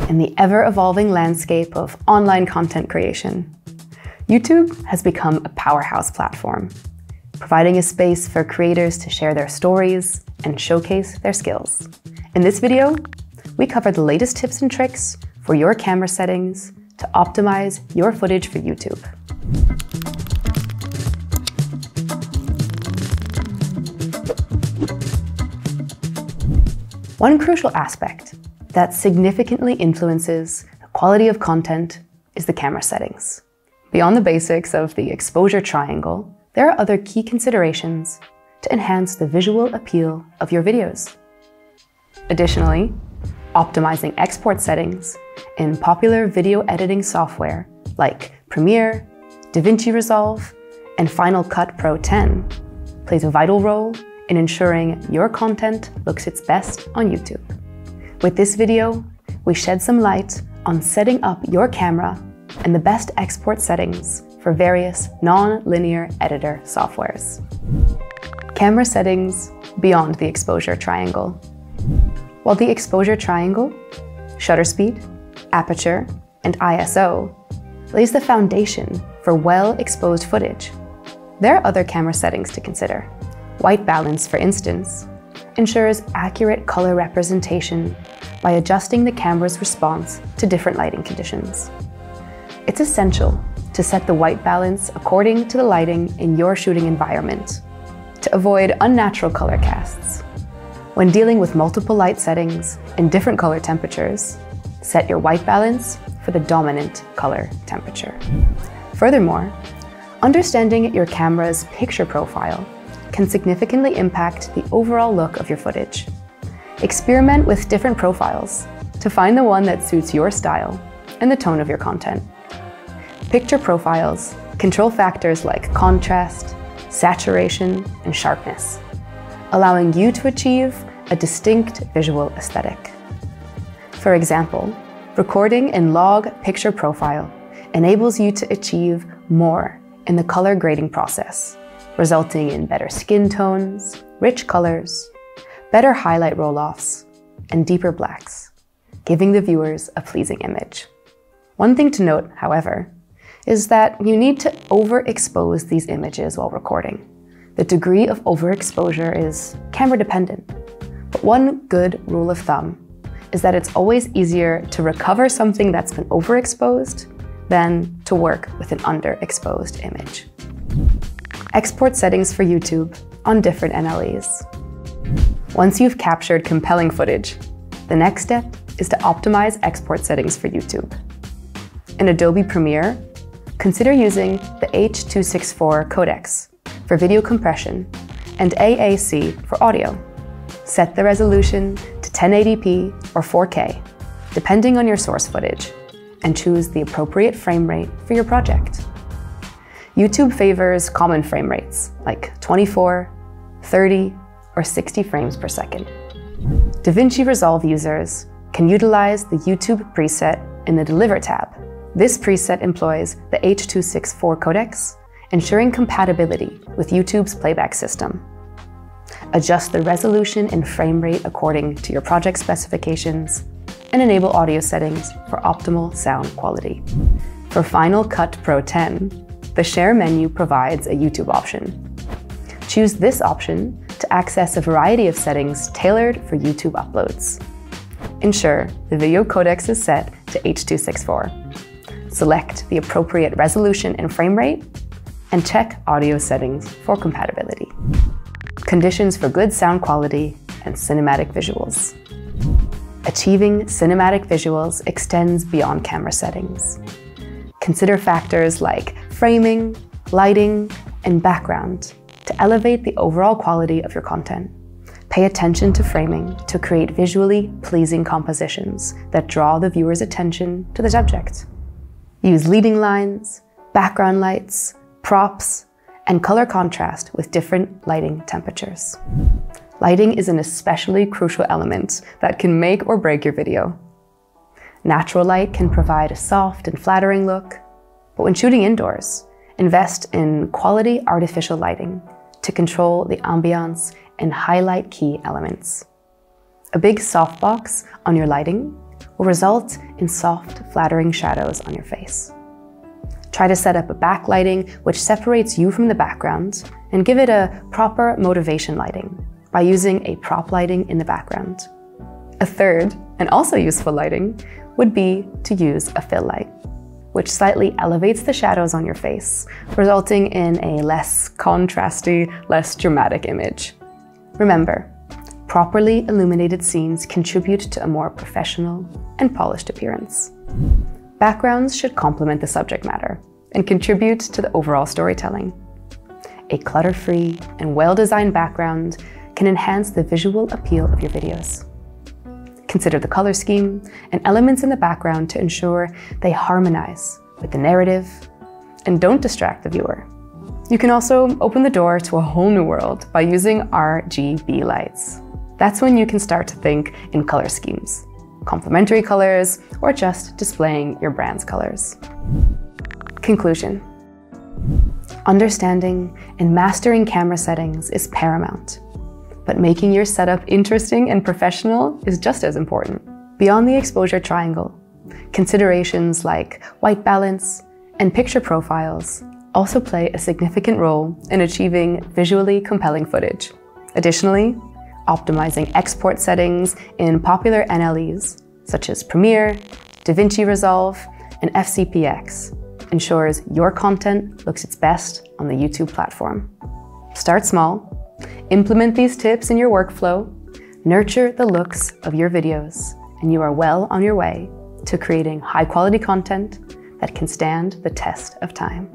In the ever-evolving landscape of online content creation, YouTube has become a powerhouse platform, providing a space for creators to share their stories and showcase their skills. In this video, we cover the latest tips and tricks for your camera settings to optimize your footage for YouTube. One crucial aspect that significantly influences the quality of content is the camera settings. Beyond the basics of the exposure triangle, there are other key considerations to enhance the visual appeal of your videos. Additionally, optimizing export settings in popular video editing software like Premiere, DaVinci Resolve, and Final Cut Pro 10 plays a vital role in ensuring your content looks its best on YouTube. With this video, we shed some light on setting up your camera and the best export settings for various non-linear editor softwares. Camera settings beyond the exposure triangle. While the exposure triangle, shutter speed, aperture, and ISO lays the foundation for well-exposed footage, there are other camera settings to consider. White balance, for instance, ensures accurate color representation by adjusting the camera's response to different lighting conditions. It's essential to set the white balance according to the lighting in your shooting environment to avoid unnatural color casts. When dealing with multiple light settings in different color temperatures, set your white balance for the dominant color temperature. Furthermore, understanding your camera's picture profile can significantly impact the overall look of your footage. Experiment with different profiles to find the one that suits your style and the tone of your content. Picture profiles control factors like contrast, saturation, and sharpness, allowing you to achieve a distinct visual aesthetic. For example, recording in log picture profile enables you to achieve more in the color grading process, resulting in better skin tones, rich colors, better highlight roll-offs, and deeper blacks, giving the viewers a pleasing image. One thing to note, however, is that you need to overexpose these images while recording. The degree of overexposure is camera dependent, but one good rule of thumb is that it's always easier to recover something that's been overexposed than to work with an underexposed image. Export settings for YouTube on different NLEs. Once you've captured compelling footage, the next step is to optimize export settings for YouTube. In Adobe Premiere, consider using the H.264 codecs for video compression and AAC for audio. Set the resolution to 1080p or 4K, depending on your source footage, and choose the appropriate frame rate for your project. YouTube favors common frame rates like 24, 30, or 60 frames per second. DaVinci Resolve users can utilize the YouTube preset in the Deliver tab. This preset employs the H.264 codecs, ensuring compatibility with YouTube's playback system. Adjust the resolution and frame rate according to your project specifications, and enable audio settings for optimal sound quality. For Final Cut Pro 10, the Share menu provides a YouTube option. Choose this option to access a variety of settings tailored for YouTube uploads. Ensure the video codecs is set to H.264. Select the appropriate resolution and frame rate, and check audio settings for compatibility. Conditions for good sound quality and cinematic visuals. Achieving cinematic visuals extends beyond camera settings. Consider factors like framing, lighting, and background to elevate the overall quality of your content. Pay attention to framing to create visually pleasing compositions that draw the viewer's attention to the subject. Use leading lines, background lights, props, and color contrast with different lighting temperatures. Lighting is an especially crucial element that can make or break your video. Natural light can provide a soft and flattering look, but when shooting indoors, invest in quality artificial lighting to control the ambiance and highlight key elements. A big softbox on your lighting will result in soft, flattering shadows on your face. Try to set up a backlighting which separates you from the background and give it a proper motivation lighting by using a prop lighting in the background. A third, and also useful lighting, would be to use a fill light, which slightly elevates the shadows on your face, resulting in a less contrasty, less dramatic image. Remember, properly illuminated scenes contribute to a more professional and polished appearance. Backgrounds should complement the subject matter and contribute to the overall storytelling. A clutter-free and well-designed background can enhance the visual appeal of your videos. Consider the color scheme and elements in the background to ensure they harmonize with the narrative and don't distract the viewer. You can also open the door to a whole new world by using RGB lights. That's when you can start to think in color schemes, complementary colors, or just displaying your brand's colors. Conclusion. Understanding and mastering camera settings is paramount, but making your setup interesting and professional is just as important. Beyond the exposure triangle, considerations like white balance and picture profiles also play a significant role in achieving visually compelling footage. Additionally, optimizing export settings in popular NLEs, such as Premiere, DaVinci Resolve, and FCPX, ensures your content looks its best on the YouTube platform. Start small, implement these tips in your workflow, nurture the looks of your videos, and you are well on your way to creating high-quality content that can stand the test of time.